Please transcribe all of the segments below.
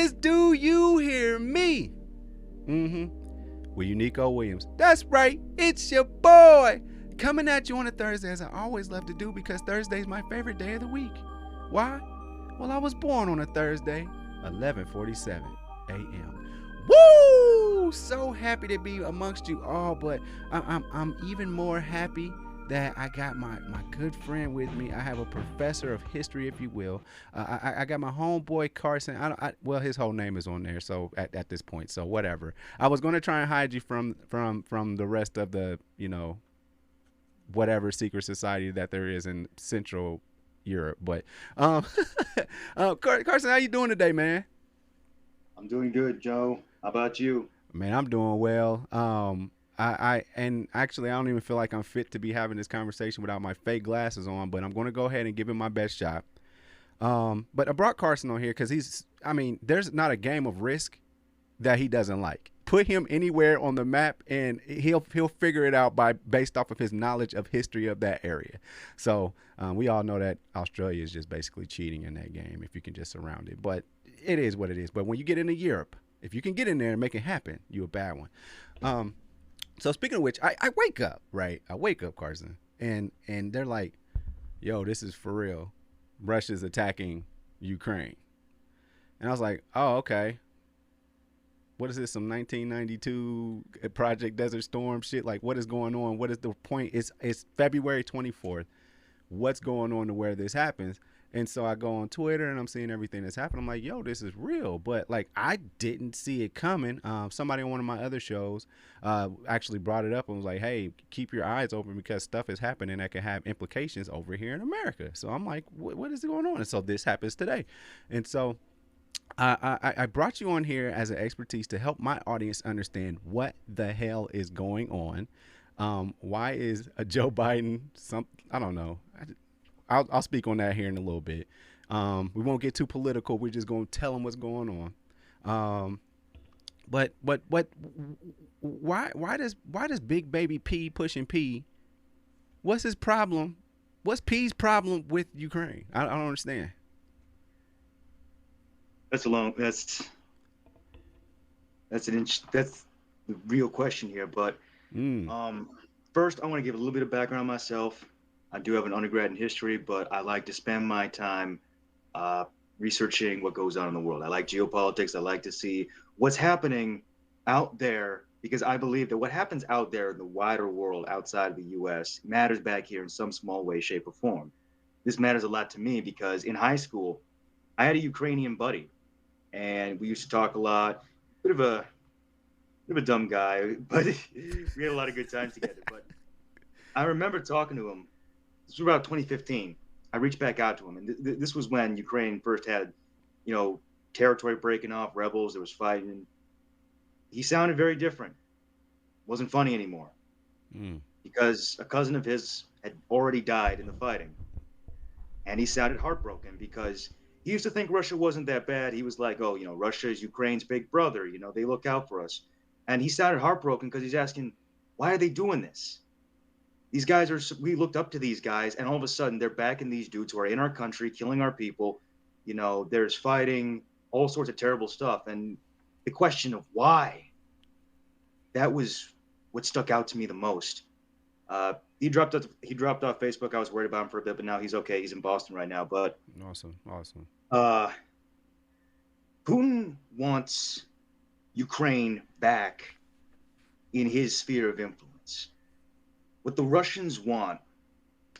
Yes, do you hear me? Mm-hmm. With Uniqo Williams. That's right, it's your boy. Coming at you on a Thursday, as I always love to do, because Thursday is my favorite day of the week. Why? Well, I was born on a Thursday, 11:47 a.m. Woo! So happy to be amongst you all, but I'm even more happy that I got my good friend with me. I have a professor of history, if you will. I got my homeboy Carson. Well, his whole name is on there, so at this point, so whatever. I was going to try and hide you from the rest of the whatever secret society that there is in Central Europe, but um, Carson, how you doing today, man? I'm doing good, Joe. How about you? Man, I'm doing well. And actually, I don't even feel like I'm fit to be having this conversation without my fake glasses on. But I'm going to go ahead and give him my best shot. But I brought Carson on here because I mean, there's not a game of Risk that he doesn't like. Put him anywhere on the map, and he'll figure it out by based off of his knowledge of history of that area. So we all know that Australia is just basically cheating in that game if you can just surround it. But it is what it is. But when you get into Europe, if you can get in there and make it happen, you a bad one. Um, so speaking of which, I wake up, right? I wake up, Carson, and they're like, "Yo, this is for real. Russia's attacking Ukraine." And I was like, "Oh, okay. What is this? Some 1992 Project Desert Storm shit? Like, what is going on? What is the point? It's February 24th. What's going on to where this happens?" And so I go on Twitter and I'm seeing everything that's happening. I'm like, yo, this is real. But like, I didn't see it coming. Somebody on one of my other shows actually brought it up and was like, hey, keep your eyes open because stuff is happening that could have implications over here in America. So I'm like, what is going on? And so this happens today. And so I brought you on here as an expertise to help my audience understand what the hell is going on. Why is a Joe Biden some? I don't know. I'll speak on that here in a little bit. We won't get too political. We're just going to tell them what's going on. But why does Big Baby P pushing P? What's his problem? What's P's problem with Ukraine? I don't understand. That's a long. That's the real question here. But Mm. um, first, I want to give a little bit of background on myself. I do have an undergrad in history, but I like to spend my time uh, researching what goes on in the world. I like geopolitics. I like to see what's happening out there because I believe that what happens out there in the wider world outside of the U.S. matters back here in some small way, shape, or form. This matters a lot to me because in high school, I had a Ukrainian buddy, and we used to talk a lot. Bit of a bit of a dumb guy, but we had a lot of good times together. But I remember talking to him. This was about 2015. I reached back out to him, and this was when Ukraine first had, you know, territory breaking off, rebels. There was fighting. He sounded very different. Wasn't funny anymore Mm. because a cousin of his had already died in the fighting, and he sounded heartbroken because he used to think Russia wasn't that bad. He was like, "Oh, Russia is Ukraine's big brother. They look out for us." And he sounded heartbroken because he's asking, "Why are they doing this? These guys are we looked up to these guys, and all of a sudden they're backing these dudes who are in our country, killing our people. There's fighting, all sorts of terrible stuff." And the question of why, that was what stuck out to me the most. He dropped off Facebook. I was worried about him for a bit, but now he's okay. He's in Boston right now. But Awesome, awesome. uh, Putin wants Ukraine back in his sphere of influence. What the Russians want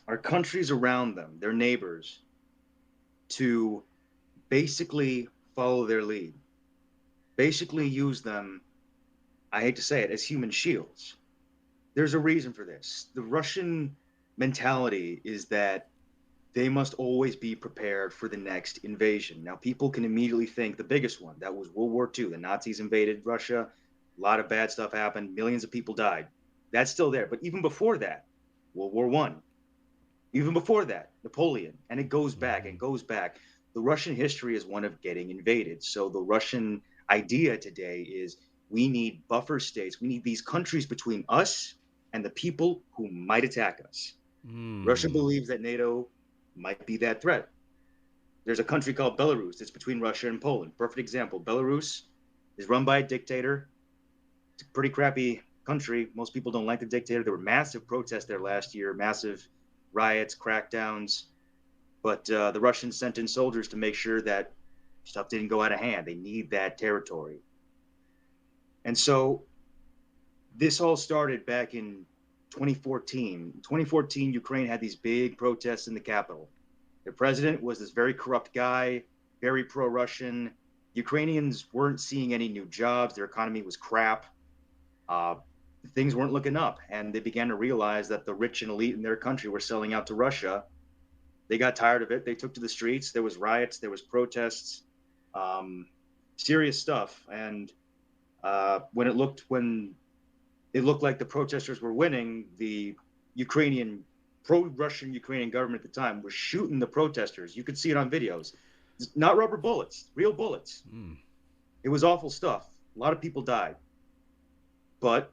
are countries around them, their neighbors, to basically follow their lead, basically use them, I hate to say it, as human shields. There's a reason for this. The Russian mentality is that they must always be prepared for the next invasion. Now, people can immediately think the biggest one, that was World War II. The Nazis invaded Russia. A lot of bad stuff happened. Millions of people died. That's still there. But even before that, World War One, even before that, Napoleon, and it goes back and Mm-hmm. goes back. The Russian history is one of getting invaded. So the Russian idea today is we need buffer states. We need these countries between us and the people who might attack us. Russia Mm. believes that NATO might be that threat. There's a country called Belarus. It's between Russia and Poland. Perfect example. Belarus is run by a dictator. It's a pretty crappy country. Most people don't like the dictator. There were massive protests there last year, massive riots, crackdowns. But the Russians sent in soldiers to make sure that stuff didn't go out of hand. They need that territory. And so this all started back in 2014. In 2014, Ukraine had these big protests in the capital. Their president was this very corrupt guy, very pro Russian. Ukrainians weren't seeing any new jobs. Their economy was crap. Uh, things weren't looking up. And they began to realize that the rich and elite in their country were selling out to Russia. They got tired of it. They took to the streets. There was riots. There was protests, um, serious stuff. And when it looked like the protesters were winning, the Ukrainian pro-Russian Ukrainian government at the time was shooting the protesters. You could see it on videos. Not rubber bullets, real bullets. Mm. It was awful stuff. A lot of people died. But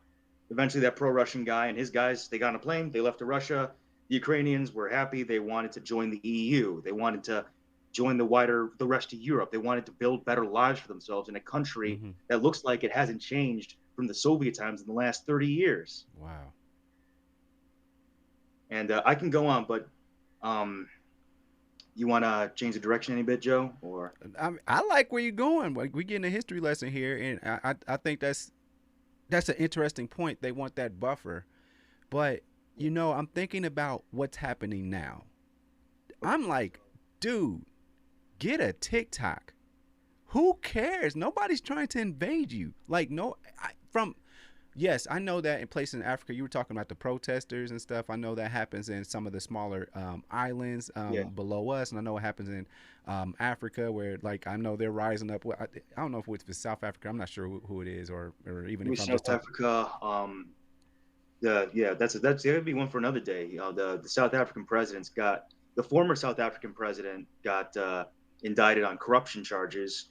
eventually that pro-Russian guy and his guys, they got on a plane, they left to Russia. The Ukrainians were happy. They wanted to join the EU. They wanted to join the rest of Europe. They wanted to build better lives for themselves in a country Mm-hmm. that looks like it hasn't changed from the Soviet times in the last 30 years. Wow. And I can go on, but you want to change the direction any bit, Joe? Or I like where you're going. Like, we getting a history lesson here, and I think that's an interesting point. They want that buffer, but I'm thinking about what's happening now. I'm like, dude, get a TikTok. Who cares? Nobody's trying to invade you. Like, no, from yes, I know that in places in Africa, you were talking about the protesters and stuff. I know that happens in some of the smaller islands yeah, below us, and I know it happens in Africa, where like I know they're rising up. Well, I don't know if it's South Africa. I'm not sure who it is, or even if I'm just South talking. Africa. Yeah, that's gonna be one for another day. The South African president's got the former South African president got indicted on corruption charges.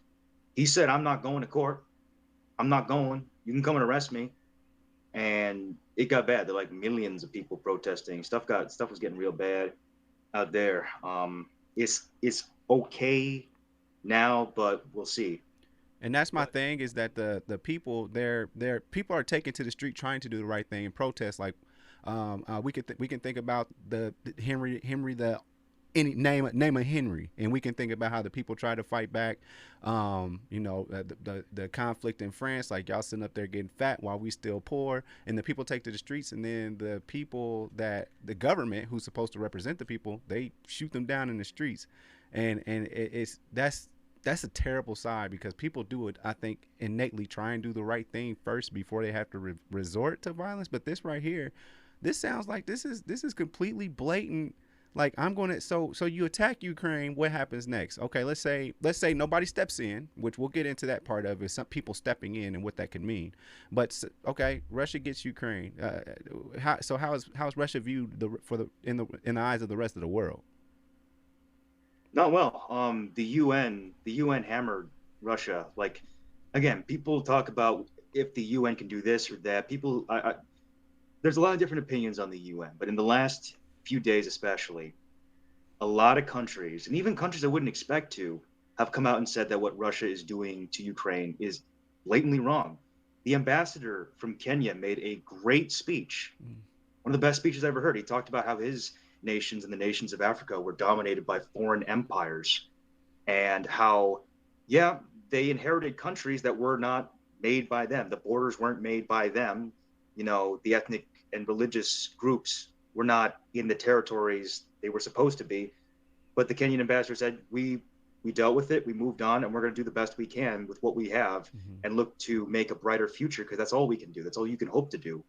He said, "I'm not going to court. I'm not going. You can come and arrest me." And it got bad. There were like millions of people protesting. Stuff was getting real bad out there. It's okay now, but we'll see. And that's my But thing, is that the people, they're people are taking to the street trying to do the right thing and protest. Like we can think about the Henry the any name a Henry, and we can think about how the people try to fight back. The conflict in France, like y'all sitting up there getting fat while we still poor, and the people take to the streets, and then the people that the government who's supposed to represent the people, they shoot them down in the streets, and it's that's a terrible side, because people do it, I think, innately try and do the right thing first before they have to resort to violence. But this right here, this sounds like this is completely blatant. Like, I'm going to, so you attack Ukraine, what happens next? Okay, let's say nobody steps in, which we'll get into that part of it, some people stepping in and what that could mean. But okay, Russia gets Ukraine. How is Russia viewed in the eyes of the rest of the world? not well. The UN hammered Russia. Like again, people talk about if the UN can do this or that. There's a lot of different opinions on the UN, but in the last few days, especially, a lot of countries, and even countries I wouldn't expect to, have come out and said that what Russia is doing to Ukraine is blatantly wrong. The ambassador from Kenya made a great speech, Mm. one of the best speeches I ever heard. He talked about how his nations and the nations of Africa were dominated by foreign empires, and how, yeah, they inherited countries that were not made by them. The borders weren't made by them. The ethnic and religious groups were not in the territories they were supposed to be. But the Kenyan ambassador said, we dealt with it, we moved on, and we're going to do the best we can with what we have Mm-hmm. and look to make a brighter future, because that's all we can do. That's all you can hope to do.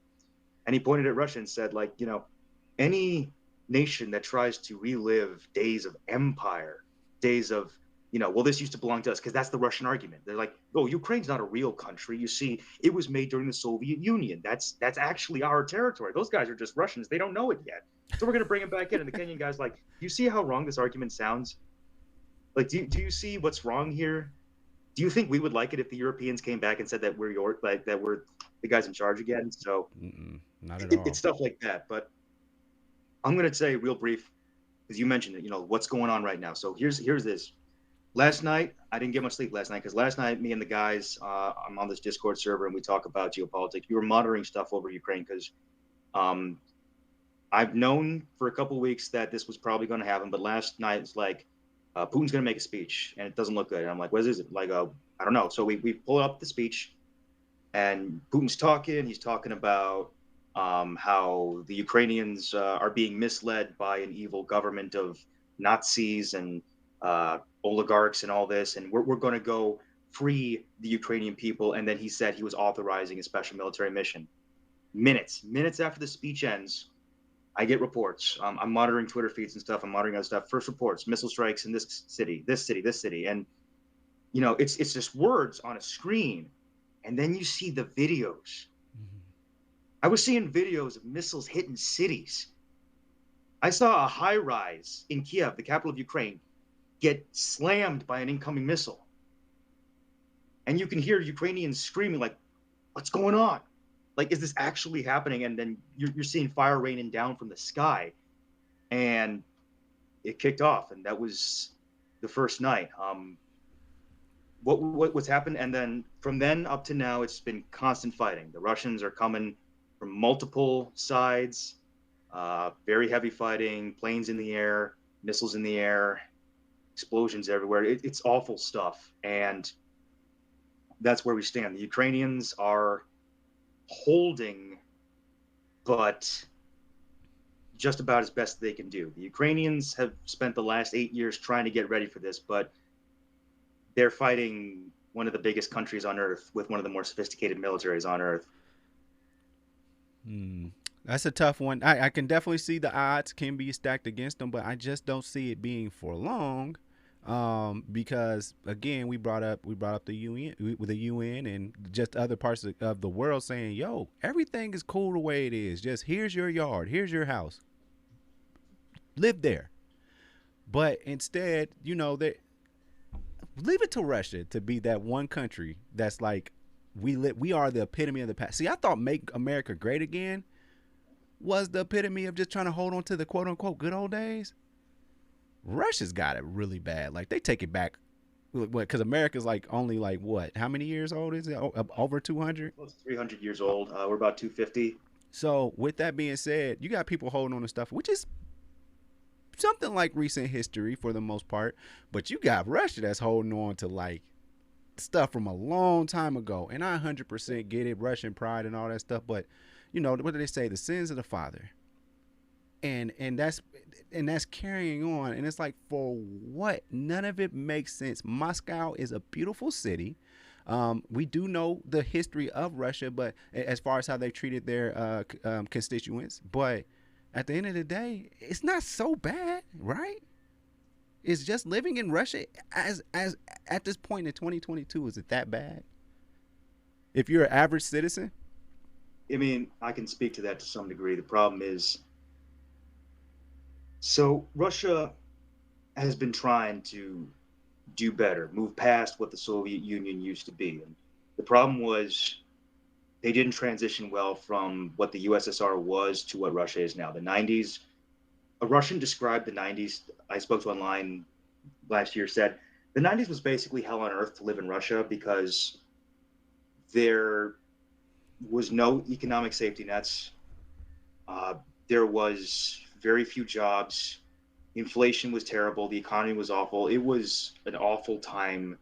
And he pointed at Russia and said, like, any nation that tries to relive days of empire, days of, well, this used to belong to us, because that's the Russian argument. They're like, oh, Ukraine's not a real country. You see, it was made during the Soviet Union. That's actually our territory. Those guys are just Russians. They don't know it yet. So we're going to bring them back in. And the Kenyan guy's like, do you see how wrong this argument sounds? Like, do you see what's wrong here? Do you think we would like it if the Europeans came back and said that that we're the guys in charge again? So Mm-mm, not at all. it's stuff like that. But I'm going to say real brief, because you mentioned it, what's going on right now. So here's this. Last night, I didn't get much sleep last night because last night, me and the guys, I'm on this Discord server and we talk about geopolitics. We were monitoring stuff over Ukraine because um, I've known for a couple of weeks that this was probably going to happen, but last night it's like Putin's going to make a speech and it doesn't look good. And I'm like, what is it? Like, I don't know. So we pull up the speech and Putin's talking. He's talking about how the Ukrainians are being misled by an evil government of Nazis and oligarchs and all this, and we're going to go free the Ukrainian people. And then he said he was authorizing a special military mission. Minutes after the speech ends, I get reports. I'm monitoring Twitter feeds and stuff. I'm monitoring other stuff. First reports: missile strikes in this city, this city, this city, and it's just words on a screen, and then you see the videos. Mhm. I was seeing videos of missiles hitting cities. I saw a high rise in Kiev, the capital of Ukraine, get slammed by an incoming missile. And you can hear Ukrainians screaming, like, what's going on? Like, is this actually happening? And then you're seeing fire raining down from the sky. And it kicked off. And that was the first night. What's happened? And then from then up to now, it's been constant fighting. The Russians are coming from multiple sides, very heavy fighting, planes in the air, missiles in the air, explosions everywhere. It's awful stuff. And that's where we stand. The Ukrainians are holding, but just about as best they can do. The Ukrainians have spent the last 8 years trying to get ready for this, but they're fighting one of the biggest countries on earth with one of the more sophisticated militaries on earth. Hmm. That's a tough one. I can definitely see the odds can be stacked against them, but I just don't see it being for long. Because again, we brought up the UN with the UN and just other parts of the world saying, "Yo, everything is cool the way it is. Just here's your yard, here's your house, live there." But instead, they leave it to Russia to be that one country that's like, we are the epitome of the past. See, I thought "Make America Great Again" was the epitome of just trying to hold on to the quote unquote good old days. Russia's got it really bad. Like they take it back. What? Because America's like only like what? How many years old is it? Over 200. Close to 300 years old. We're about 250. So with that being said, you got people holding on to stuff, which is something like recent history for the most part. But you got Russia that's holding on to like stuff from a long time ago, and I 100% get it, Russian pride and all that stuff. But what do they say? The sins of the father, and that's carrying on, and it's like, for what? None of it makes sense. Moscow is a beautiful city. We do know the history of Russia, but as far as how they treated their constituents, but at the end of the day, it's not so bad, right? It's just living in Russia as at this point in 2022. Is it that bad? If you're an average citizen. I mean, I can speak to that to some degree. The problem is, so Russia has been trying to do better, move past what the Soviet Union used to be. And the problem was they didn't transition well from what the USSR was to what Russia is now. The 90s, a Russian described the 90s, I spoke to online last year, said the 90s was basically hell on earth to live in Russia because there was no economic safety nets. There was very few jobs. Inflation was terrible. The economy was awful. It was an awful time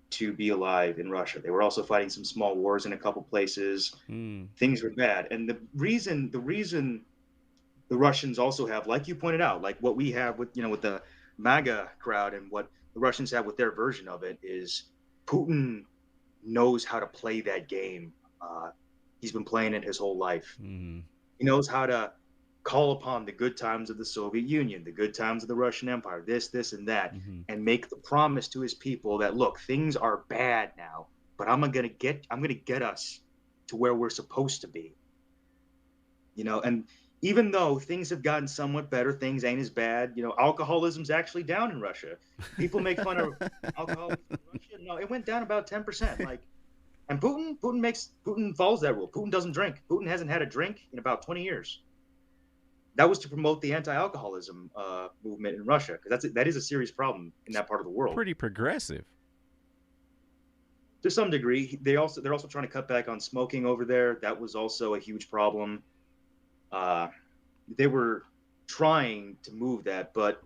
to be alive in Russia. They were also fighting some small wars in a couple places. Mm, Things were bad. And the reason the Russians also have, like you pointed out, like what we have with the MAGA crowd and what the Russians have with their version of it is Putin knows how to play that game. He's been playing it his whole life. mm, He knows how to call upon the good times of the Soviet Union, the good times of the Russian Empire, this, and that, mm-hmm. and make the promise to his people that, look, things are bad now, but I'm gonna get us to where we're supposed to be. And even though things have gotten somewhat better, things ain't as bad. Alcoholism's actually down in Russia. People make fun of alcoholism in Russia. No, it went down about 10%. Like, and Putin follows that rule. Putin doesn't drink. Putin hasn't had a drink in about 20 years. that was to promote the anti-alcoholism movement in Russia, because that is a serious problem in that part of the world. Pretty progressive. To some degree, they're also trying to cut back on smoking over there. That was also a huge problem. Uh, they were trying to move that, but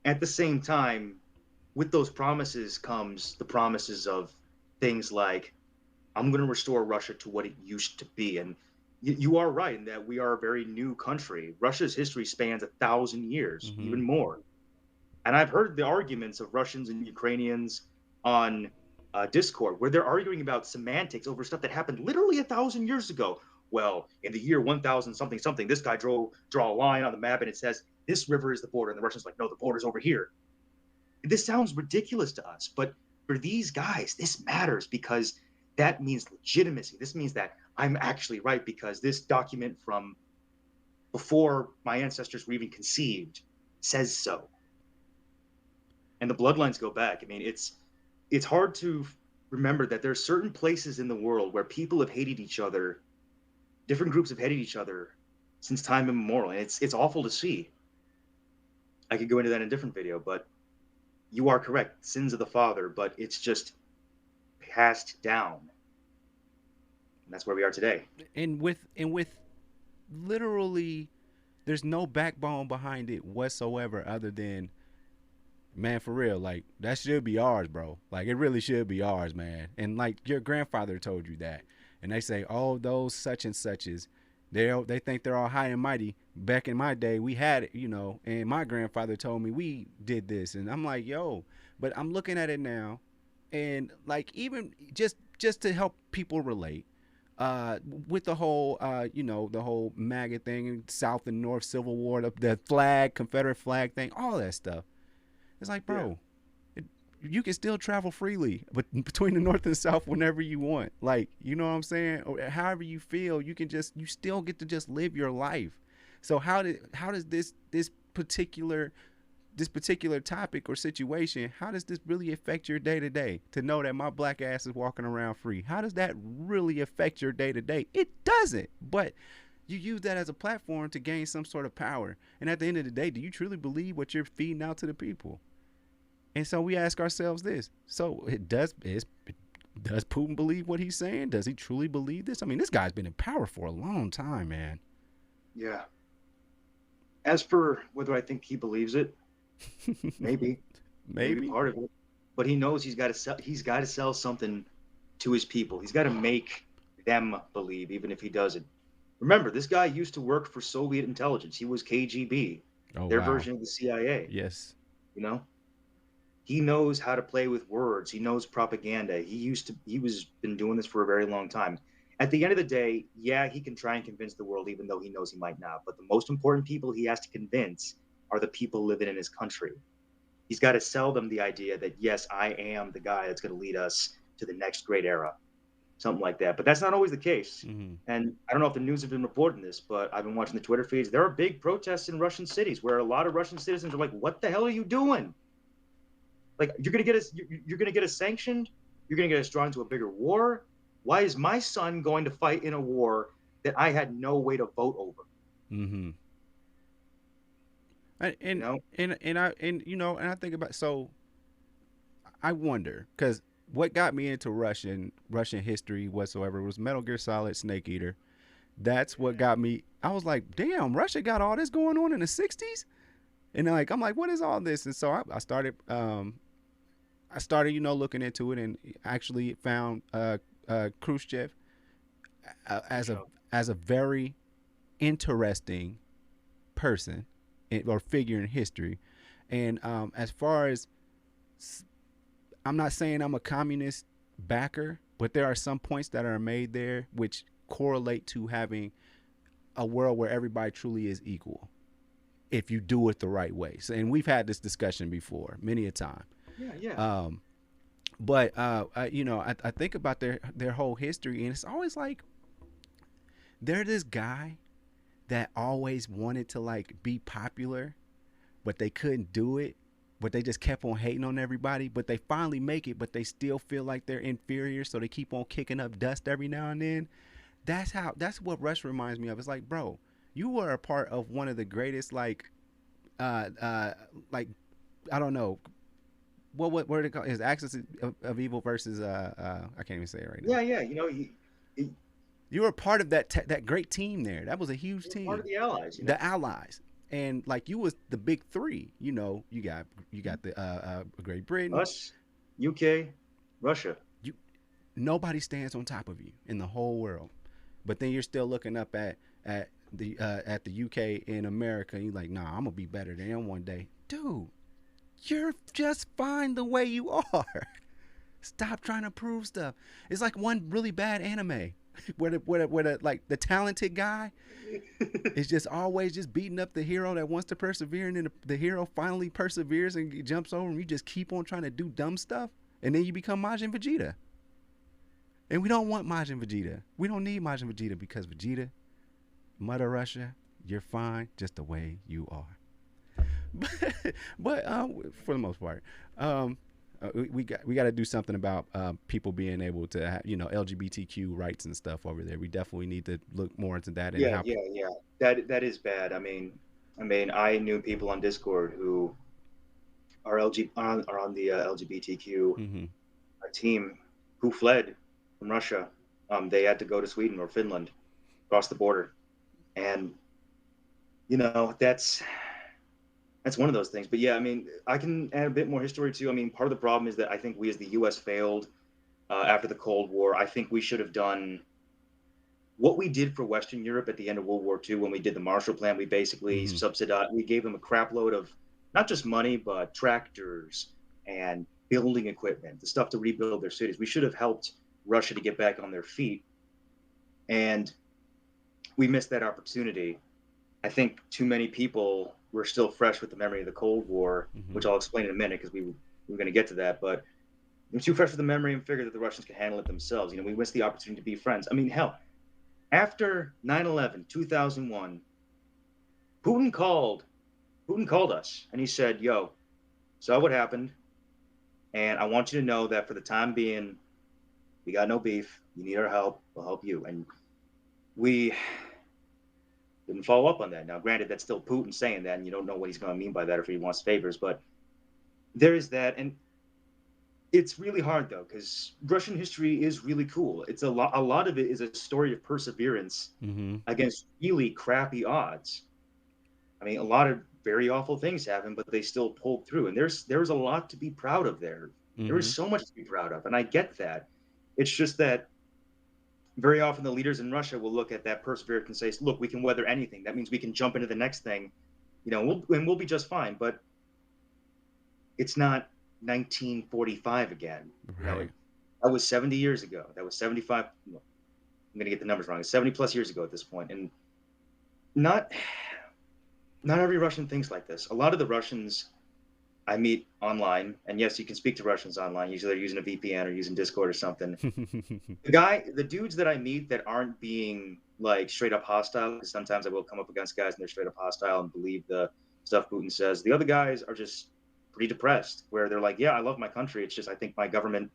at the same time, with those promises comes the promises of things like, I'm going to restore Russia to what it used to be. And you are right in that we are a very new country. Russia's history spans 1,000 years, Mm-hmm. even more. And I've heard the arguments of Russians and Ukrainians on Discord where they're arguing about semantics over stuff that happened literally 1,000 years ago. Well, in the year 1,000 something something, this guy draw a line on the map and it says this river is the border, and the Russians like, no, the border's over here. This sounds ridiculous to us, but for these guys, this matters because that means legitimacy. This means that I'm actually right because this document from before my ancestors were even conceived says so. And the bloodlines go back. I mean, it's hard to remember that there are certain places in the world where people have hated each other, different groups have hated each other since time immemorial, and it's awful to see. I could go into that in a different video, but you are correct, sins of the father, but it's just passed down. And that's where we are today. And with literally, there's no backbone behind it whatsoever, other than, man, for real, like that should be ours, bro. Like it really should be ours, man. And like your grandfather told you that, and they say, oh, those such and suches, they think they're all high and mighty. Back in my day, we had it, and my grandfather told me we did this, and I'm like, yo, but I'm looking at it now, and like even just to help people relate, with the whole, the whole MAGA thing, South and North Civil War, the flag, Confederate flag thing, all that stuff. It's like, Yeah. bro, you can still travel freely, but between the North and South whenever you want. Like, you know what I'm saying? Or however you feel, you still get to just live your life. So how does this particular topic or situation, how does this really affect your day to day? To know that my black ass is walking around free, how does that really affect your day to day? It doesn't. But you use that as a platform to gain some sort of power. And at the end of the day, do you truly believe what you're feeding out to the people? And so we ask ourselves this. So does Putin believe what he's saying? Does he truly believe this? I mean, this guy's been in power for a long time, man. Yeah. As for whether I think he believes it, maybe, maybe Maybe. part of it, but he knows he's got to sell something to his people. He's got to make them believe, even if he doesn't. Remember, this guy used to work for Soviet intelligence. He was KGB, Oh, their wow. version of the CIA. Yes. You know, he knows how to play with words. He knows propaganda. He was been doing this for a very long time. At the end of the day, yeah, he can try and convince the world, even though he knows he might not. But the most important people he has to convince are the people living in his country. He's got to sell them the idea that, yes, I am the guy that's going to lead us to the next great era, something like that. But that's not always the case. Mm-hmm. And I don't know if the news have been reporting this, but I've been watching the Twitter feeds. There are big protests in Russian cities where a lot of Russian citizens are like, "What the hell are you doing? Like, you're gonna get us sanctioned. You're gonna get us drawn into a bigger war. Why is my son going to fight in a war that I had no way to vote over?" Mm-hmm. And You and know? and I think about, so I wonder, because what got me into Russian history whatsoever was Metal Gear Solid Snake Eater. That's what got me. I was like, damn, Russia got all this going on in the '60s, and like I'm like, what is all this? And so I started looking into it, and actually found Khrushchev as a So, very interesting person, or figure in history. And as far as, I'm not saying I'm a communist backer, but there are some points that are made there which correlate to having a world where everybody truly is equal if you do it the right way. So, and we've had this discussion before many a time. yeah, yeah. Um, but I think about their whole history, and it's always like they're this guy that always wanted to like be popular, but they couldn't do it. But they just kept on hating on everybody. But they finally make it, but they still feel like they're inferior, so they keep on kicking up dust every now and then. That's what Rush reminds me of. It's like, bro, You were a part of one of the greatest, uh, uh, like I don't know what it called is Axis of Evil versus I can't even say it right now. Yeah, yeah. You know, he You were a part of that great team there. That was a huge was part of team. the Allies. You know, The Allies. And like you was the big three, you got the Great Britain. us, UK, Russia. You Nobody stands on top of you in the whole world. But then you're still looking up at the UK in America. And you're like, nah, I'm gonna be better than them one day, dude. You're just fine the way you are. Stop trying to prove stuff. It's like one really bad anime where like the talented guy is just always just beating up the hero that wants to persevere, and then the hero finally perseveres and jumps over him. You just keep on trying to do dumb stuff, and then you become Majin Vegeta. And we don't want Majin Vegeta. We don't need Majin Vegeta because Vegeta, Mother Russia, you're fine just the way you are. But for the most part, we got to do something about people being able to have, LGBTQ rights and stuff over there. We definitely need to look more into that and Yeah, how. yeah, yeah. That is bad. I knew people on Discord who are on the LGBTQ Mm-hmm. team who fled from Russia. They had to go to Sweden or Finland, across the border, and that's one of those things. But yeah, I can add a bit more history too. Part of the problem is that I think we as the U.S. failed after the Cold War. I think we should have done what we did for Western Europe at the end of World War II when we did the Marshall Plan. We basically Mm-hmm. subsidized. We gave them a crap load of not just money, but tractors and building equipment, the stuff to rebuild their cities. We should have helped Russia to get back on their feet, and we missed that opportunity. I think too many people were still fresh with the memory of the Cold War, Mm-hmm. which I'll explain in a minute because we were going to get to that. But we were too fresh with the memory and figured that the Russians could handle it themselves. We missed the opportunity to be friends. Hell, after 9/11, 2001, Putin called Putin called us and he said, "Yo, saw what happened, and I want you to know that for the time being, we got no beef. You need our help. We'll help you." And we didn't follow up on that. Now, granted, that's still Putin saying that, and you don't know what he's going to mean by that or if he wants favors, but there is that. And it's really hard though, because Russian history is really cool. It's a lot of it is a story of perseverance Mm-hmm. against really crappy odds. A lot of very awful things happen, but they still pulled through. And there's a lot to be proud of there. There is Mm-hmm. so much to be proud of, and I get that. It's just that very often the leaders in Russia will look at that perseverance and say, "Look, we can weather anything. That means we can jump into the next thing, we'll be just fine." But it's not 1945 again. Right. That was 70 years ago. That was 75. I'm going to get the numbers wrong. It's 70 plus years ago at this point, and not not every Russian thinks like this. A lot of the Russians I meet online, and yes, you can speak to Russians online. Usually they're using a VPN or using Discord or something. The dudes that I meet that aren't being like straight up hostile, because sometimes I will come up against guys and they're straight up hostile and believe the stuff Putin says. The other guys are just pretty depressed, where they're like, "Yeah, I love my country. It's just I think my government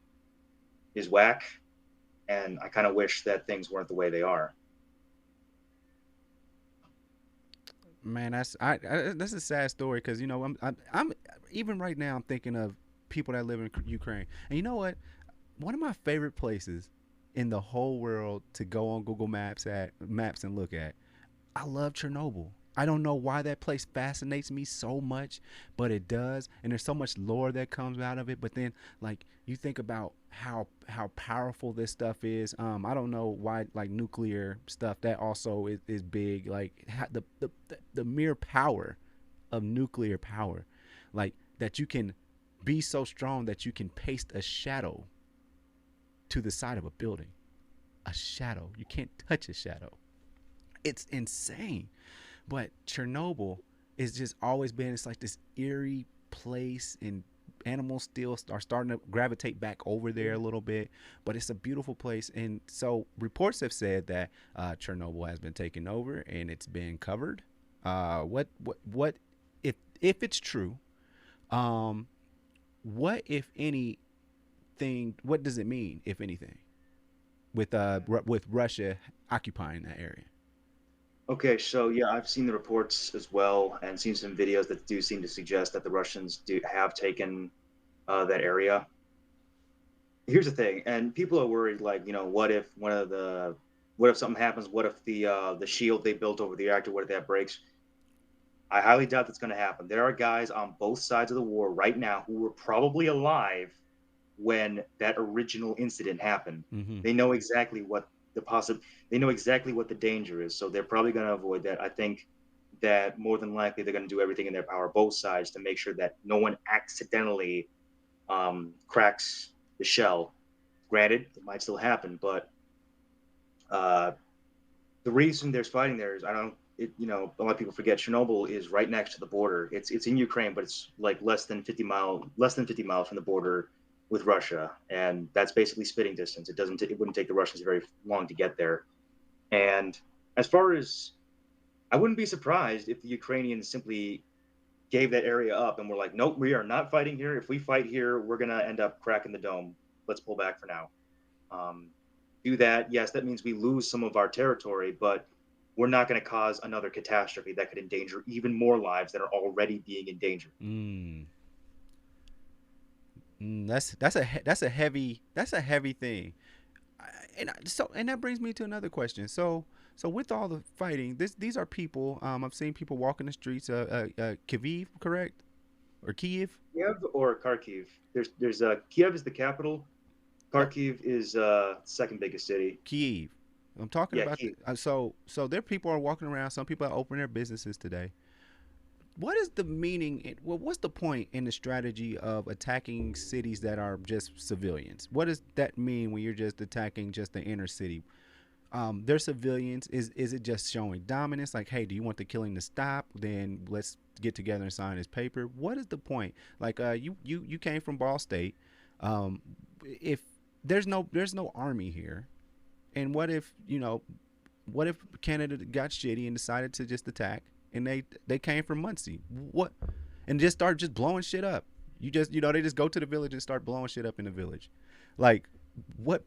is whack, and I kind of wish that things weren't the way they are." Man, that's a sad story because I'm even right now I'm thinking of people that live in Ukraine, and you know what? One of my favorite places in the whole world to go on Google Maps and look at. I love Chernobyl. I don't know why that place fascinates me so much, but it does, and there's so much lore that comes out of it. But then, like you think about how powerful this stuff is. I don't know why like nuclear stuff that also is big. Like the mere power of nuclear power, like that you can be so strong that you can paste a shadow to the side of a building. A shadow. You can't touch a shadow. It's insane. But Chernobyl is just always been it's like this eerie place, and animals still are starting to gravitate back over there a little bit. But it's a beautiful place, and so reports have said that Chernobyl has been taken over and it's been covered. What if it's true? Um, what if anything? What does it mean if anything with with Russia occupying that area? Okay, so yeah, I've seen the reports as well, and seen some videos that do seem to suggest that the Russians do have taken that area. Here's the thing, and people are worried, like, what if what if something happens? What if the shield they built over the reactor, what if that breaks? I highly doubt that's going to happen. There are guys on both sides of the war right now who were probably alive when that original incident happened. Mm-hmm. They know exactly what they know exactly what the danger is, so they're probably going to avoid that. I think that more than likely they're going to do everything in their power, both sides, to make sure that no one accidentally cracks the shell. Granted, it might still happen, but uh, the reason there's fighting there is I don't. A lot of people forget Chernobyl is right next to the border. It's in Ukraine, but it's like less than 50 miles from the border with Russia, and that's basically spitting distance. It wouldn't take the Russians very long to get there. And as far as I wouldn't be surprised if the Ukrainians simply gave that area up and were like, nope, we are not fighting here. If we fight here, we're gonna end up cracking the dome. Let's pull back for now. Um, do that, yes, that means we lose some of our territory, but we're not going to cause another catastrophe that could endanger even more lives that are already being endangered. Mm. That's a heavy thing. And that brings me to another question. So with all the fighting, these are people. I've seen people walking the streets. Kyiv, correct, or Kiev? Kiev or Kharkiv? There's Kiev is the capital. No, Kharkiv is second biggest city. Kiev. I'm talking Yeah, about Kiev. so there people are walking around. Some people are opening their businesses today. What is the meaning? Well, what's the point in the strategy of attacking cities that are just civilians? What does that mean when you're just attacking just the inner city? They're civilians. Is it just showing dominance? Like, hey, do you want the killing to stop? Then let's get together and sign this paper. What is the point? Like, you came from Ball State. If there's no army here, and what if Canada got shitty and decided to just attack, and they came from Muncie? What? And just start just blowing shit up. They just go to the village and start blowing shit up in the village. Like, what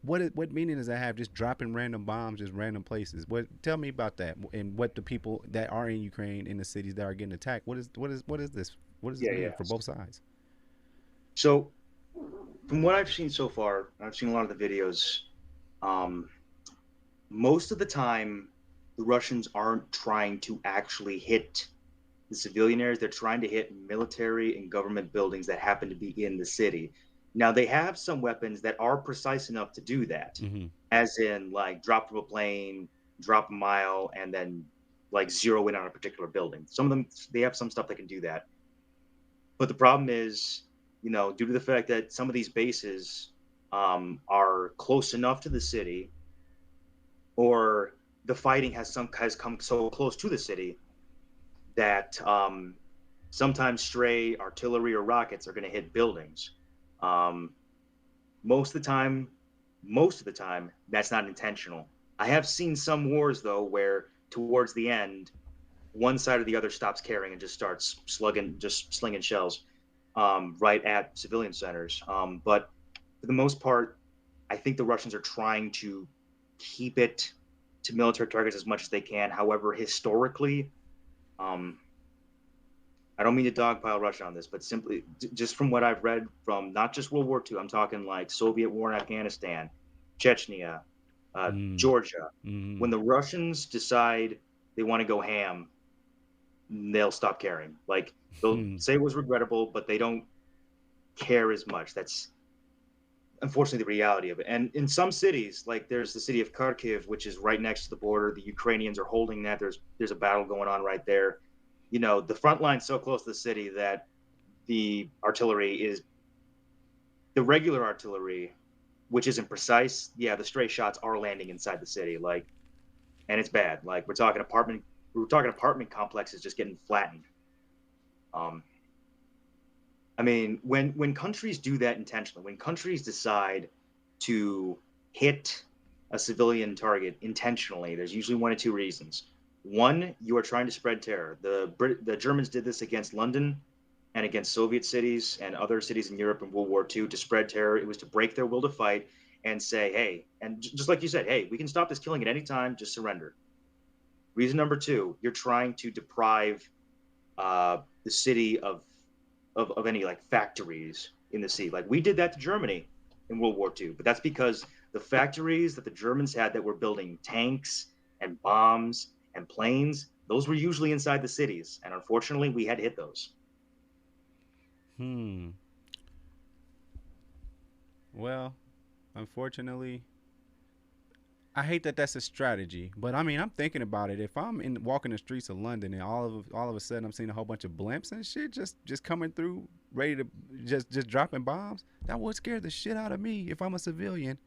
meaning does that have? Just dropping random bombs, just random places. What? Tell me about that, and what the people that are in Ukraine in the cities that are getting attacked. What is this? What does this Yeah, mean yeah. for both sides? So from what I've seen so far, I've seen a lot of the videos. Um, Most of the time, the Russians aren't trying to actually hit the civilian areas. They're trying to hit military and government buildings that happen to be in the city. Now, they have some weapons that are precise enough to do that, Mm-hmm. as in like drop from a plane, drop a mile, and then like zero in on a particular building. Some of them, they have some stuff that can do that. But the problem is, due to the fact that some of these bases are close enough to the city, or the fighting has come so close to the city that sometimes stray artillery or rockets are going to hit buildings. Um, most of the time, most of the time, that's not intentional. I have seen some wars though where towards the end, one side or the other stops caring and just starts just slinging shells right at civilian centers. But for the most part, I think the Russians are trying to keep it to military targets as much as they can. However, historically, um, I don't mean to dogpile Russia on this, but simply just from what I've read from not just World War II, I'm talking like Soviet war in Afghanistan, Chechnya, Mm. Georgia. Mm. When the Russians decide they want to go ham, they'll stop caring. Like they'll Mm. say it was regrettable, but they don't care as much. That's unfortunately the reality of it. And in some cities, like there's the city of Kharkiv, which is right next to the border. The Ukrainians are holding that. There's a battle going on right there. The front line's so close to the city that the regular artillery, which isn't precise. Yeah, the stray shots are landing inside the city, like, and it's bad. Like we're talking apartment complexes just getting flattened. Um, I mean, when countries do that intentionally, when countries decide to hit a civilian target intentionally, there's usually one of two reasons. One, you are trying to spread terror. The Germans did this against London and against Soviet cities and other cities in Europe in World War II to spread terror. It was to break their will to fight and say, hey, and just like you said, hey, we can stop this killing at any time, just surrender. Reason number two, you're trying to deprive the city of any like factories in the sea. Like we did that to Germany in World War II, but that's because the factories that the Germans had that were building tanks and bombs and planes, those were usually inside the cities, and unfortunately, we had to hit those. Hmm. Well, unfortunately, I hate that that's a strategy, but I mean, I'm thinking about it. If I'm in walking the streets of London and all of a sudden I'm seeing a whole bunch of blimps and shit just coming through, ready to just dropping bombs, that would scare the shit out of me if I'm a civilian.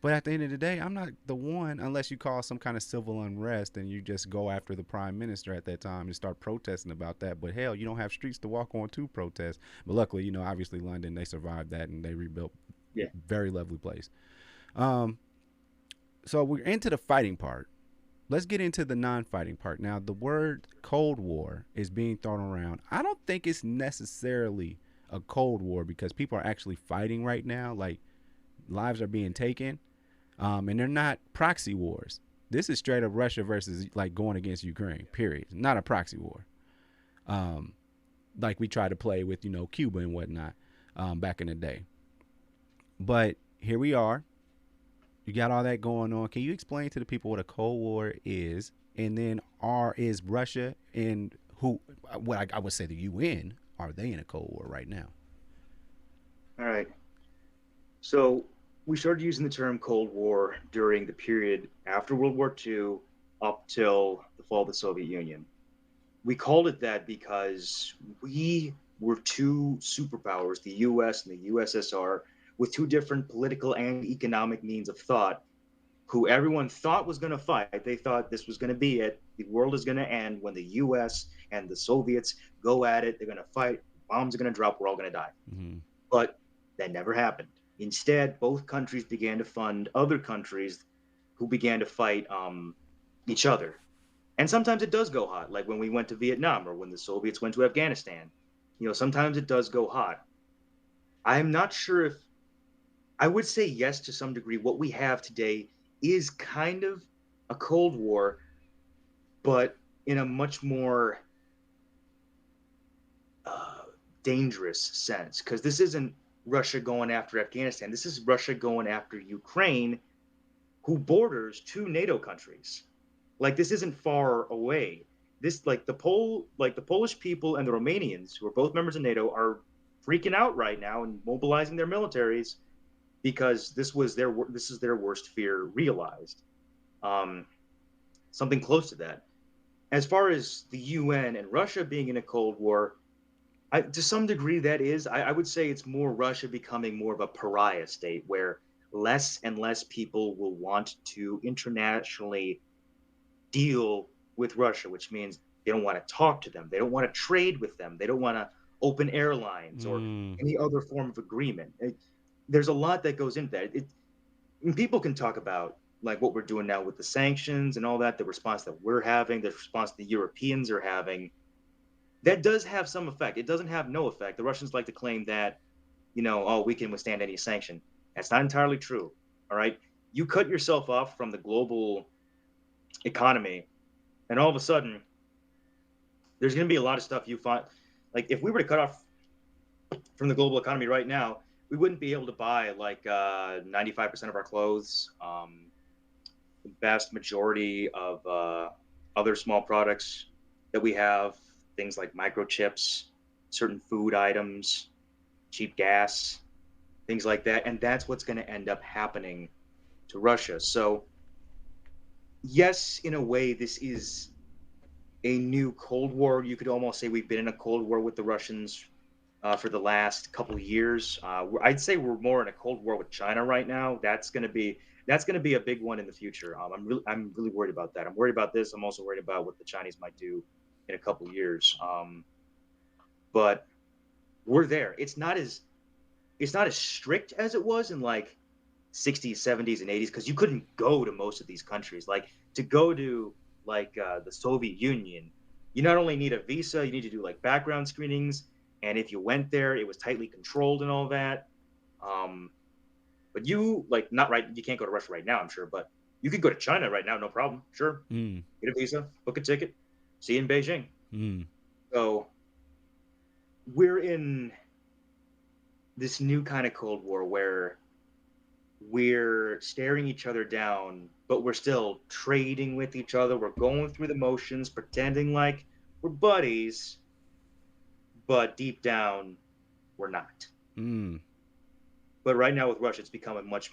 But at the end of the day, I'm not the one unless you cause some kind of civil unrest and you just go after the prime minister at that time and start protesting about that. But hell, you don't have streets to walk on to protest. But luckily, obviously London, they survived that and they rebuilt. Yeah. Very lovely place. Um, so we're into the fighting part. Let's get into the non-fighting part. Now, the word Cold War is being thrown around. I don't think it's necessarily a Cold War because people are actually fighting right now. Like lives are being taken, and they're not proxy wars. This is straight up Russia versus like going against Ukraine. Period. Not a proxy war. Um, like we tried to play with Cuba and whatnot back in the day. But here we are. You got all that going on. Can you explain to the people what a Cold War is? And then is Russia and who what I would say the UN, are they in a Cold War right now? All right. So we started using the term Cold War during the period after World War II up till the fall of the Soviet Union. We called it that because we were two superpowers, the US and the USSR, with two different political and economic means of thought, who everyone thought was going to fight. They thought this was going to be it. The world is going to end when the US and the Soviets go at it. They're going to fight. Bombs are going to drop. We're all going to die. Mm-hmm. But that never happened. Instead, both countries began to fund other countries who began to fight each other. And sometimes it does go hot, like when we went to Vietnam or when the Soviets went to Afghanistan. Sometimes it does go hot. I'm not sure if I would say yes to some degree. What we have today is kind of a Cold War, but in a much more uh, dangerous sense, because this isn't Russia going after Afghanistan. This is Russia going after Ukraine, who borders two NATO countries. Like this isn't far away. This like the Polish people and the Romanians, who are both members of NATO, are freaking out right now and mobilizing their militaries because this is their worst fear realized. Um, Something close to that. As far as the UN and Russia being in a Cold War, to some degree that is. I would say it's more Russia becoming more of a pariah state where less and less people will want to internationally deal with Russia, which means they don't want to talk to them. They don't want to trade with them. They don't want to open airlines or Mm. any other form of agreement. There's a lot that goes into that. People can talk about like what we're doing now with the sanctions and all that, the response that we're having, the response the Europeans are having. That does have some effect. It doesn't have no effect. The Russians like to claim that, oh, we can withstand any sanction. That's not entirely true. All right. You cut yourself off from the global economy, and all of a sudden, there's going to be a lot of stuff you find. Like if we were to cut off from the global economy right now, we wouldn't be able to buy like 95% of our clothes, the vast majority of other small products that we have, things like microchips, certain food items, cheap gas, things like that. And that's what's going to end up happening to Russia. So, yes, in a way, this is a new Cold War. You could almost say we've been in a Cold War with the Russians for the last couple of years. I'd say we're more in a Cold War with China right now. That's going to be a big one in the future. I'm really worried about that. I'm worried about this. I'm also worried about what the Chinese might do in a couple of years. But we're there. It's not as strict as it was in like 60s, 70s, and 80s because you couldn't go to most of these countries. Like to go to like the Soviet Union, you not only need a visa, you need to do like background screenings, and if you went there, it was tightly controlled and all that. Um, but you like not right. You can't go to Russia right now, I'm sure, but You could go to China right now, no problem. Sure, Mm. get a visa, book a ticket, see you in Beijing. Mm. So we're in this new kind of Cold War where we're staring each other down, but we're still trading with each other. We're going through the motions, pretending like we're buddies, but deep down, we're not. Mm. But right now with Russia, it's becoming much.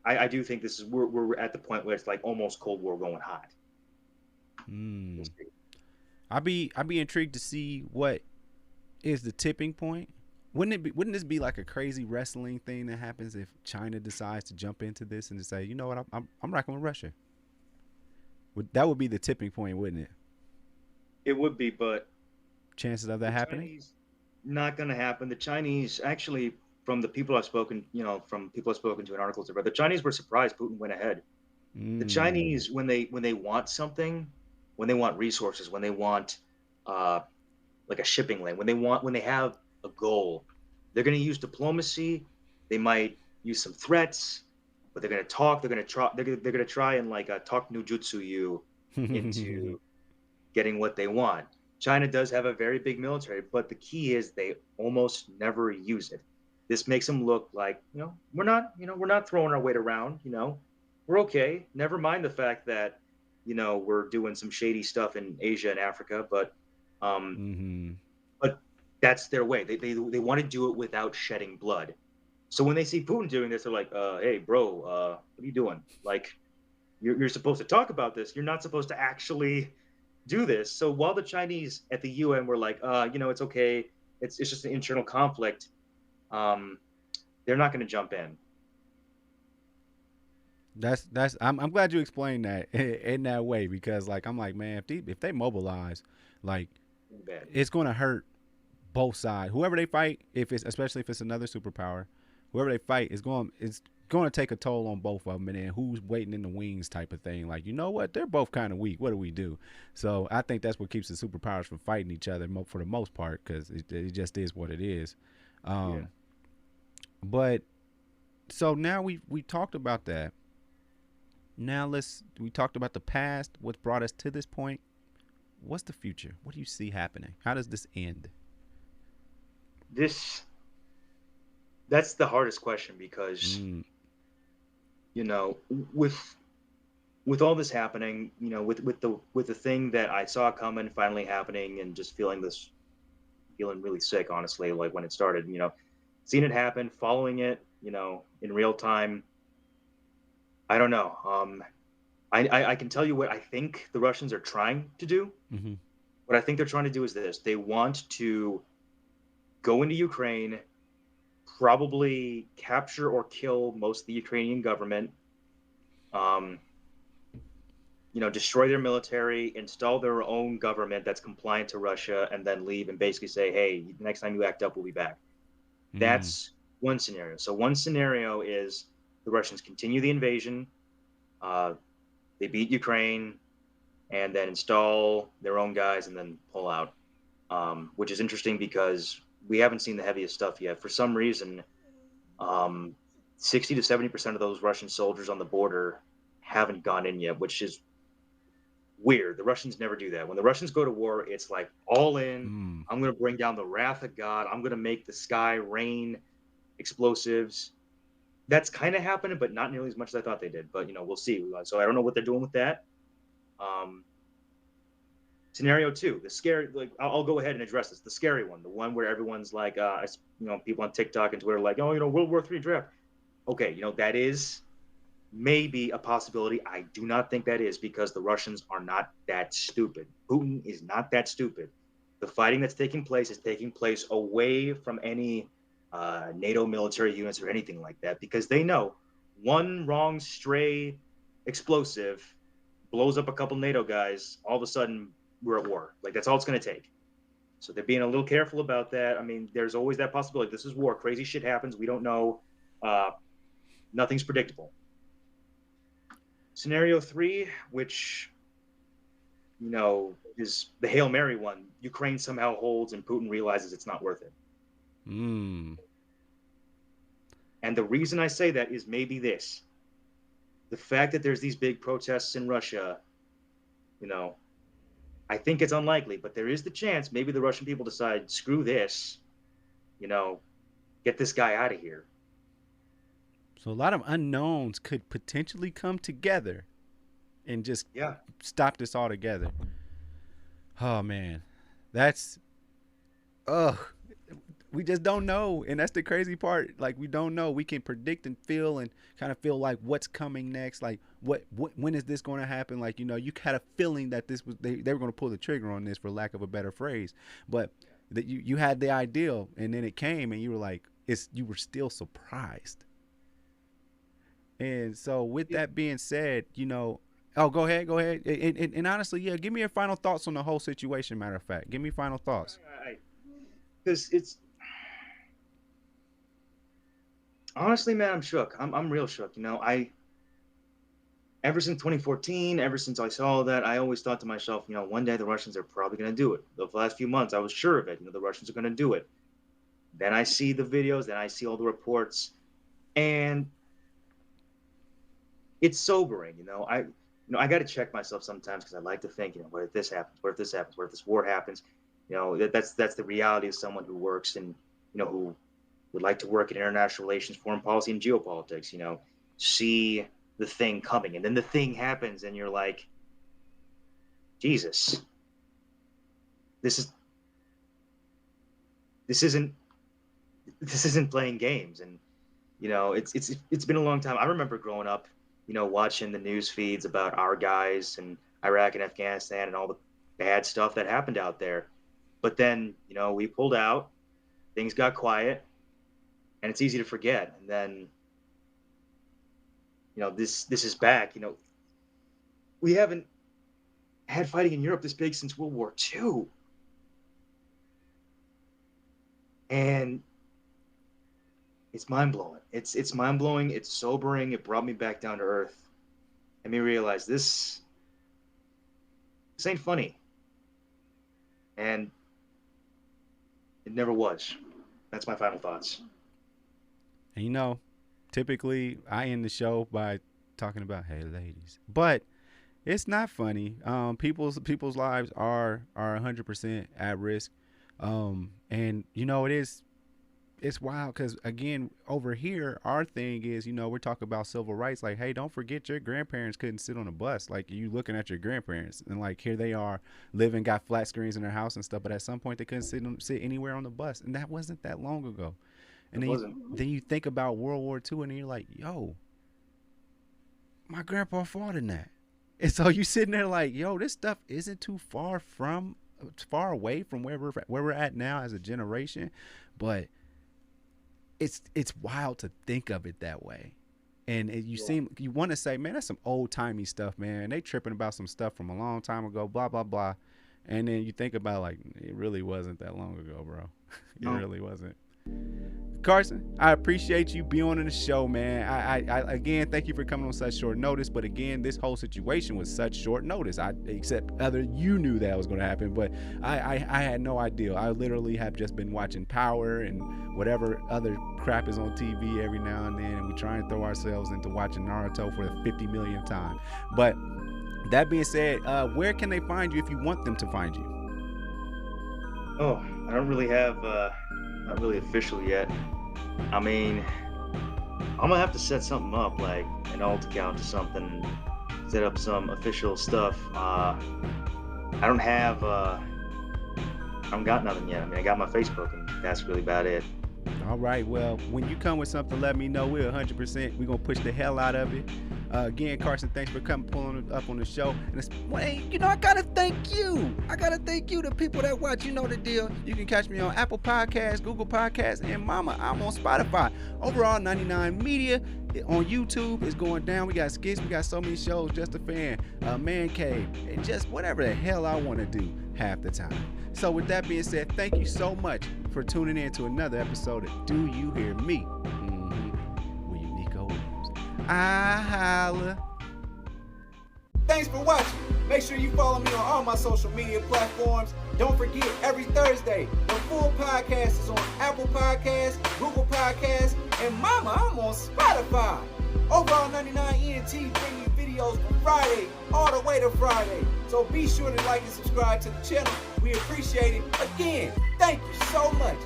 I do think this is we're at the point where it's like almost Cold War going hot. We'll Mm. see. I'd be intrigued to see what is the tipping point. Wouldn't this be like a crazy wrestling thing that happens if China decides to jump into this and to say, you know what, I'm rocking with Russia. That would be the tipping point, wouldn't it? It would be, but Chances of that the happening? Chinese not going to happen. The Chinese actually, from the people I've spoken, from people I've spoken to in articles about, the Chinese were surprised Putin went ahead. The Mm. Chinese, when they want something, when they want resources, when they want uh, like a shipping lane, when they have a goal, they're going to use diplomacy. They might use some threats, but they're going to talk. They're going to try. They're going to try and like talk nujutsu you into getting what they want. China does have a very big military, but the key is they almost never use it. This makes them look like, we're not throwing our weight around, we're okay. Never mind the fact that, we're doing some shady stuff in Asia and Africa, um, Mm-hmm. but that's their way. They want to do it without shedding blood. So when they see Putin doing this, they're like, hey, bro, what are you doing? Like, you're supposed to talk about this. You're not supposed to actually do this. So while the Chinese at the UN were like, it's okay, it's just an internal conflict, um, they're not going to jump in. That's I'm glad you explained that in that way because like I'm like man if they mobilize like Bad. it's going to hurt both sides. Whoever they fight, if it's especially if it's another superpower, whoever they fight is going to take a toll on both of them, and then who's waiting in the wings type of thing. Like you know what, they're both kind of weak. What do we do? So I think that's what keeps the superpowers from fighting each other for the most part because it just is what it is. Yeah. Um, but so now we talked about that. Now we talked about the past. What's brought us to this point? What's the future? What do you see happening? How does this end? This that's the hardest question because Mm. you know with with all this happening, with the thing that I saw coming finally happening, and just feeling really sick, honestly, like when it started, seeing it happen, following it, in real time. I don't know. I can tell you what I think the Russians are trying to do. Mm-hmm. What I think they're trying to do is this: they want to go into Ukraine, probably capture or kill most of the Ukrainian government, um, destroy their military, install their own government that's compliant to Russia, and then leave and basically say, "Hey, the next time you act up, we'll be back." Mm. That's one scenario. So one scenario is the Russians continue the invasion, uh, they beat Ukraine, and then install their own guys and then pull out, which is interesting because we haven't seen the heaviest stuff yet. For some reason, um, 60 to 70% of those Russian soldiers on the border haven't gone in yet, which is weird. The Russians never do that. When the Russians go to war, it's like all in. Mm. I'm going to bring down the wrath of God. I'm going to make the sky rain explosives. That's kind of happening, but not nearly as much as I thought they did. But we'll see. So I don't know what they're doing with that. Um, Scenario two, the scary. Like I'll go ahead and address this. The scary one, the one where everyone's like, people on TikTok and Twitter like, oh, World War III draft. Okay, that is maybe a possibility. I do not think that is because the Russians are not that stupid. Putin is not that stupid. The fighting that's taking place is taking place away from any NATO military units or anything like that because they know one wrong stray explosive blows up a couple NATO guys. All of a sudden, we're at war. Like that's all it's going to take. So they're being a little careful about that. I mean, there's always that possibility. This is war. Crazy shit happens. We don't know. Uh, Nothing's predictable. Scenario three, which is the Hail Mary one. Ukraine somehow holds, and Putin realizes it's not worth it. Mm. And the reason I say that is maybe this: the fact that there's these big protests in Russia, you know, I think it's unlikely, but there is the chance maybe the Russian people decide, screw this, you know, get this guy out of here. So a lot of unknowns could potentially come together and just Yeah. stop this altogether. Oh man, that's ugh. We just don't know, and that's the crazy part. Like we don't know. We can predict and feel and kind of feel like what's coming next. Like what when is this going to happen? Like you had a feeling that this was they were going to pull the trigger on this, for lack of a better phrase. But that you had the ideal, and then it came, and you were like you were still surprised. And so with Yeah. that being said, oh, go ahead, go ahead. And honestly, yeah, give me your final thoughts on the whole situation. Matter of fact, give me final thoughts. Because it's honestly, man, I'm shook. I'm real shook. I ever since 2014, ever since I saw that, I always thought to myself, one day the Russians are probably going to do it. The last few months, I was sure of it. The Russians are going to do it. Then I see the videos, then I see all the reports, and it's sobering. I got to check myself sometimes because I like to think, what if this happens? What if this happens? What if this war happens? That's the reality of someone who works and who would like to work in international relations, foreign policy, and geopolitics. See the thing coming, and then the thing happens, and you're like, Jesus, this isn't playing games. And it's been a long time. I remember growing up, watching the news feeds about our guys and Iraq and Afghanistan and all the bad stuff that happened out there. But then, we pulled out, things got quiet, and it's easy to forget. And then, this is back. We haven't had fighting in Europe this big since World War II. And it's mind-blowing. It's mind-blowing. It's sobering. It brought me back down to earth. And me realize this ain't funny. And it never was. That's my final thoughts. And typically I end the show by talking about, hey ladies, but it's not funny. People's lives are 100% at risk. And it's wild because again over here our thing is we're talking about civil rights, like, hey, don't forget your grandparents couldn't sit on a bus. Like, you looking at your grandparents and like here they are living, got flat screens in their house and stuff, but at some point they couldn't sit anywhere on the bus, and that wasn't that long ago. And then you think about World War II, and then you're like, yo, my grandpa fought in that. And so you sitting there like, yo, this stuff isn't too far away from where we're at now as a generation, but it's wild to think of it that way. And you want to say, man, that's some old timey stuff, man. They tripping about some stuff from a long time ago, blah blah blah. And then you think about, like, it really wasn't that long ago, bro. It really wasn't. Carson, I appreciate you being on the show, man. I again, thank you for coming on such short notice. But again, this whole situation was such short notice. Except you knew that was going to happen, but I had no idea. I literally have just been watching Power and whatever other crap is on TV every now and then, and we try and throw ourselves into watching Naruto for the 50 millionth time. But that being said, where can they find you if you want them to find you? Oh, I don't really have, not really official yet. I mean, I'm gonna have to set something up, like an alt account or something, set up some official stuff. I don't got nothing yet. I mean, I got my Facebook, and that's really about it. All right. Well, when you come with something, let me know. We're 100%. We're going to push the hell out of it. Again, Carson, thanks for pulling up on the show. And I got to thank you. The people that watch. You know the deal. You can catch me on Apple Podcasts, Google Podcasts, and mama, I'm on Spotify. Overall, 99 Media on YouTube is going down. We got skits. We got so many shows. Just a Fan, Man Cave, and just whatever the hell I want to do half the time. So with that being said, thank you so much for tuning in to another episode of Do You Hear Me? With Uniqo Williams. I holla. Thanks for watching. Make sure you follow me on all my social media platforms. Don't forget, every Thursday, the full podcast is on Apple Podcasts, Google Podcasts, and mama, I'm on Spotify. Overall 99 ENT bring you videos from Friday all the way to Friday. So be sure to like and subscribe to the channel. We appreciate it. Again, thank you so much.